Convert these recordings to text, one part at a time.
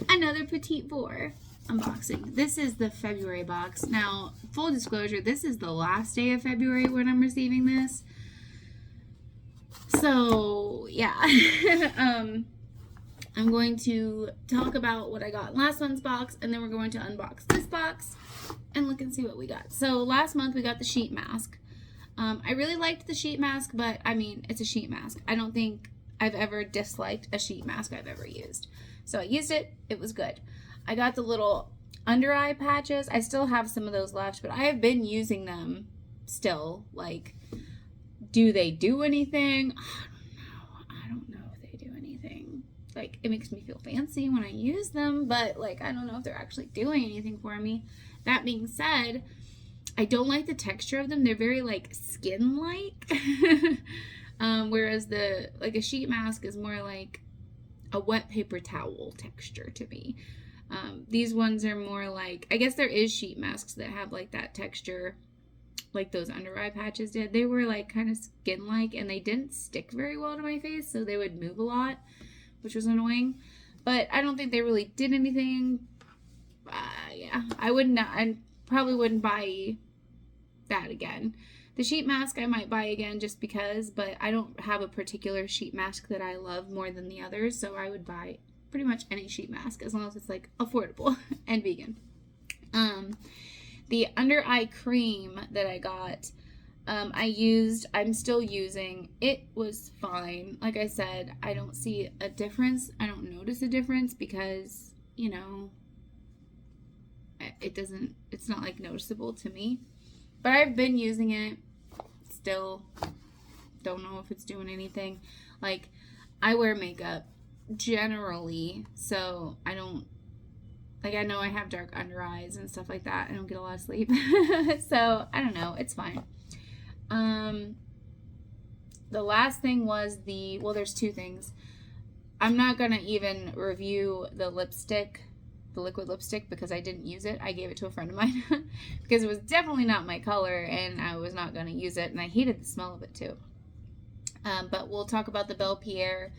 another Petit Vour unboxing. This is the February box. Now, full disclosure, this is the last day of February when I'm receiving this. So, yeah. I'm going to talk about what I got in last month's box, and then we're going to unbox this box and look and see what we got. So, last month we got the sheet mask. I really liked the sheet mask, but, I mean, it's a sheet mask. I don't think I've ever disliked a sheet mask I've ever used. So, I used it. It was good. I got the little under eye patches. I still have some of those left, but I have been using them still. Like, do they do anything? I don't know if they do anything. Like, it makes me feel fancy when I use them, but, like, I don't know if they're actually doing anything for me. That being said, I don't like the texture of them. They're very, like, skin-like. Whereas a sheet mask is more like a wet paper towel texture to me. These ones are more like, I guess there is sheet masks that have like that texture like those under eye patches did. They were like kind of skin-like and they didn't stick very well to my face, so they would move a lot, which was annoying. But I don't think they really did anything. Yeah, I probably wouldn't buy that again. The sheet mask I might buy again just because, but I don't have a particular sheet mask that I love more than the others, so I would buy pretty much any sheet mask as long as it's like affordable and vegan. The under eye cream that I got, I'm still using. It was fine. Like I said, I don't see a difference. I don't notice a difference because, you know, it's not like noticeable to me. But I've been using it. Still don't know if it's doing anything. Like, I wear makeup generally, so I don't, like, I know I have dark under eyes and stuff like that. I don't get a lot of sleep. So I don't know, it's fine. The last thing was well, there's two things. I'm not gonna even review the lipstick, the liquid lipstick, because I didn't use it. I gave it to a friend of mine because it was definitely not my color and I was not going to use it, and I hated the smell of it too. But we'll talk about the Belle Pierre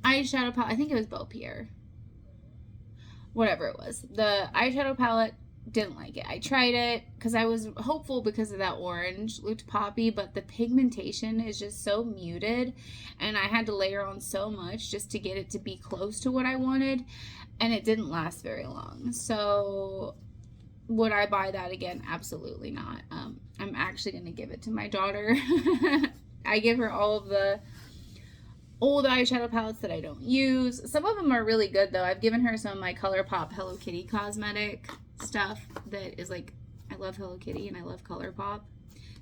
eyeshadow palette. I think it was Belle Pierre. Whatever it was. The eyeshadow palette, didn't like it. I tried it because I was hopeful because of that orange. Looked poppy, but the pigmentation is just so muted, and I had to layer on so much just to get it to be close to what I wanted, and it didn't last very long. So would I buy that again? Absolutely not. I'm actually going to give it to my daughter. I give her all of the old eyeshadow palettes that I don't use. Some of them are really good though. I've given her some of my ColourPop Hello Kitty cosmetic stuff that is like, I love Hello Kitty and I love ColourPop.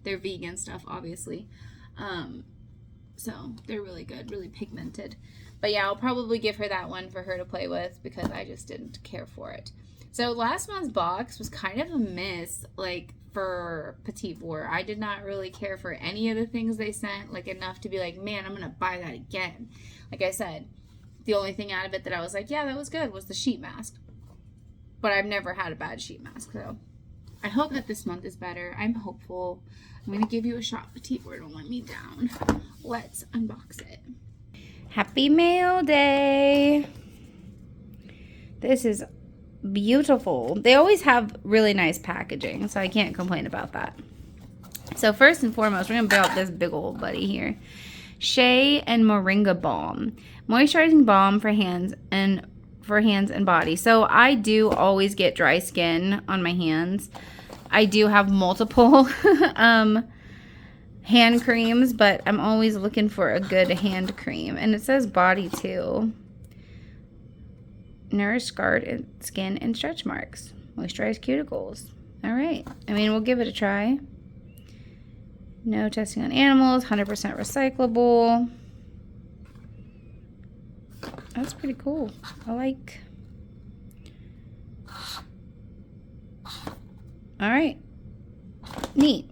They're vegan stuff, obviously. So they're really good, really pigmented. But yeah, I'll probably give her that one for her to play with because I just didn't care for it. So last month's box was kind of a miss, like, for Petit Vour. I did not really care for any of the things they sent, like, enough to be like, man, I'm gonna buy that again. Like I said, the only thing out of it that I was like, yeah, that was good, was the sheet mask. But I've never had a bad sheet mask, so I hope that this month is better. I'm hopeful. I'm gonna give you a shot, Petit Vour. Don't let me down. Let's unbox it. Happy Mail Day. This is beautiful. They always have really nice packaging, so I can't complain about that. So first and foremost, we're gonna build out this big old buddy here. Shea and Moringa Balm, moisturizing balm for hands and body. So I do always get dry skin on my hands. I do have multiple hand creams, but I'm always looking for a good hand cream. And it says body too. Nourish scarred skin and stretch marks. Moisturize cuticles. All right. I mean, we'll give it a try. No testing on animals. 100% recyclable. That's pretty cool. I like. All right. Neat.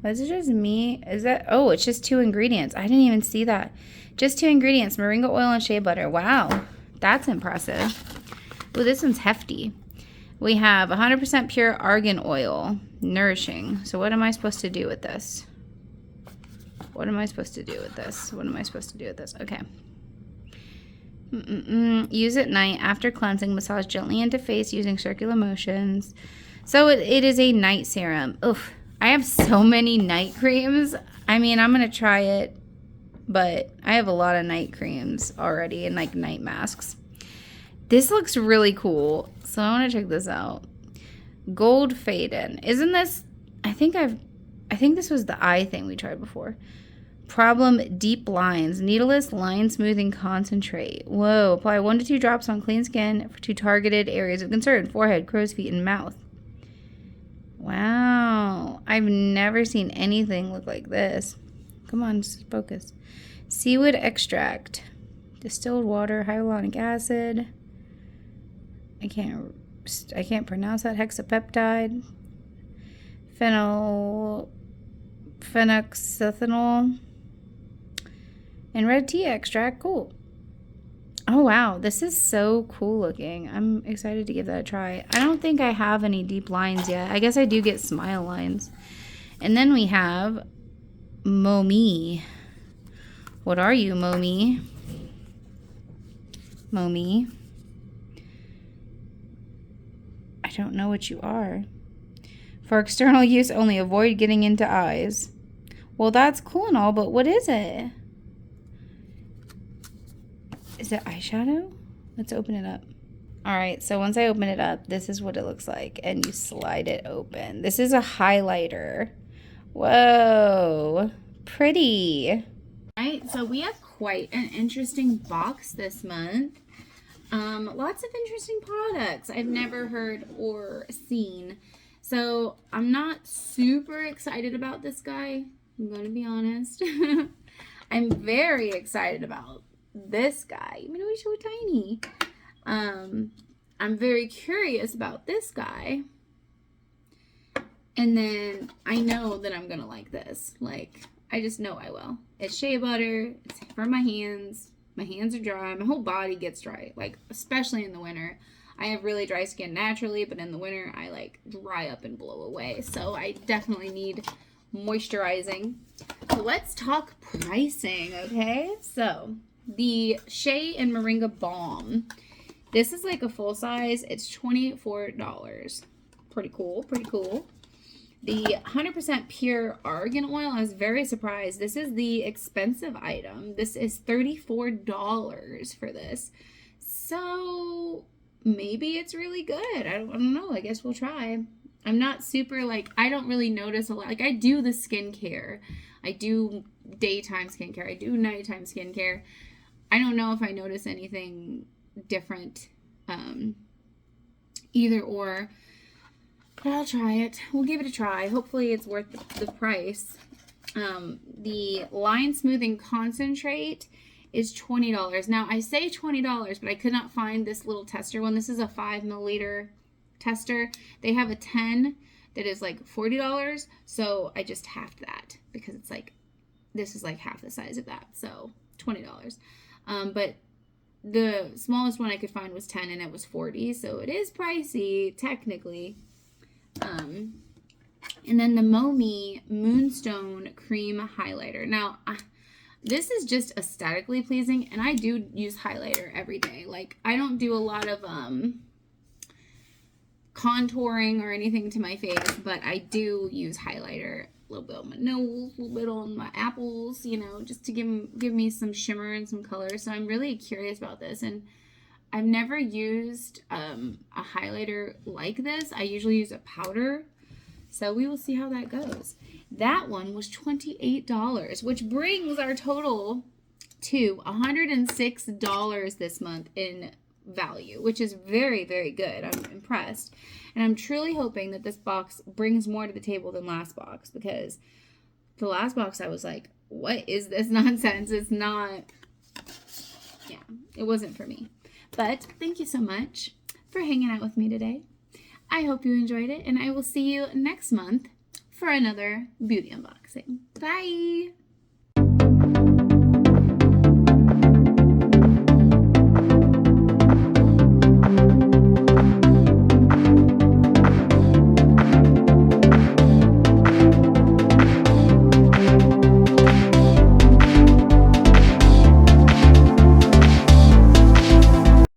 Was it just me? Is that? Oh, it's just 2 ingredients. I didn't even see that. Just 2 ingredients. Moringa oil and shea butter. Wow. That's impressive. Oh, this one's hefty. We have 100% pure argan oil. Nourishing. So what am I supposed to do with this? What am I supposed to do with this? What am I supposed to do with this? Okay. Use at night after cleansing. Massage gently into face using circular motions. So it is a night serum. Oof. I have so many night creams. I mean, I'm going to try it, but I have a lot of night creams already and like night masks. This looks really cool. So I want to check this out. Gold Fade-In. Isn't this, I think this was the eye thing we tried before. Problem Deep Lines. Needleless line smoothing concentrate. Whoa. Apply 1 to 2 drops on clean skin to targeted areas of concern. Forehead, crow's feet, and mouth. Wow. I've never seen anything look like this. Come on, focus. Seaweed extract. Distilled water, hyaluronic acid. I can't pronounce that. Hexapeptide. Phenoxyethanol. And red tea extract. Cool. Oh, wow. This is so cool looking. I'm excited to give that a try. I don't think I have any deep lines yet. I guess I do get smile lines. And then we have Momi. What are you, Momi? Momi. I don't know what you are. For external use only, avoid getting into eyes. Well, that's cool and all, but what is it? Is it eyeshadow? Let's open it up. All right, so once I open it up, this is what it looks like, and you slide it open. This is a highlighter. Whoa, pretty. All right, so we have quite an interesting box this month. Lots of interesting products I've never heard or seen. So I'm not super excited about this guy. I'm going to be honest. I'm very excited about this guy, even though he's so tiny. I'm very curious about this guy. And then I know that I'm going to like this. Like, I just know I will. It's shea butter. It's for my hands. My hands are dry. My whole body gets dry, like especially in the winter. I have really dry skin naturally, but in the winter I like dry up and blow away. So I definitely need moisturizing. So let's talk pricing, okay? So the Shea and Moringa Balm. This is like a full size. It's $24. Pretty cool, pretty cool. The 100% pure argan oil, I was very surprised. This is the expensive item. This is $34 for this. So maybe it's really good. I don't know. I guess we'll try. I'm not super like, I don't really notice a lot. Like I do the skincare. I do daytime skincare. I do nighttime skincare. I don't know if I notice anything different either or. But I'll try it. We'll give it a try. Hopefully it's worth the price. The line smoothing concentrate is $20. Now I say $20, but I could not find this little tester one. This is a 5 milliliter tester. They have a 10 that is like $40. So I just halved that because it's like, this is like half the size of that. So $20. But the smallest one I could find was 10 and it was $40. So it is pricey technically. And then the Momi Moonstone Cream Highlighter. Now, this is just aesthetically pleasing, and I do use highlighter every day. Like, I don't do a lot of contouring or anything to my face, but I do use highlighter. A little bit on my nose, a little bit on my apples, you know, just to give me some shimmer and some color. So I'm really curious about this, and I've never used a highlighter like this. I usually use a powder. So we will see how that goes. That one was $28, which brings our total to $106 this month in value, which is very, very good. I'm impressed. And I'm truly hoping that this box brings more to the table than last box, because the last box I was like, what is this nonsense? It's not, yeah, it wasn't for me. But thank you so much for hanging out with me today. I hope you enjoyed it, and I will see you next month for another beauty unboxing. Bye!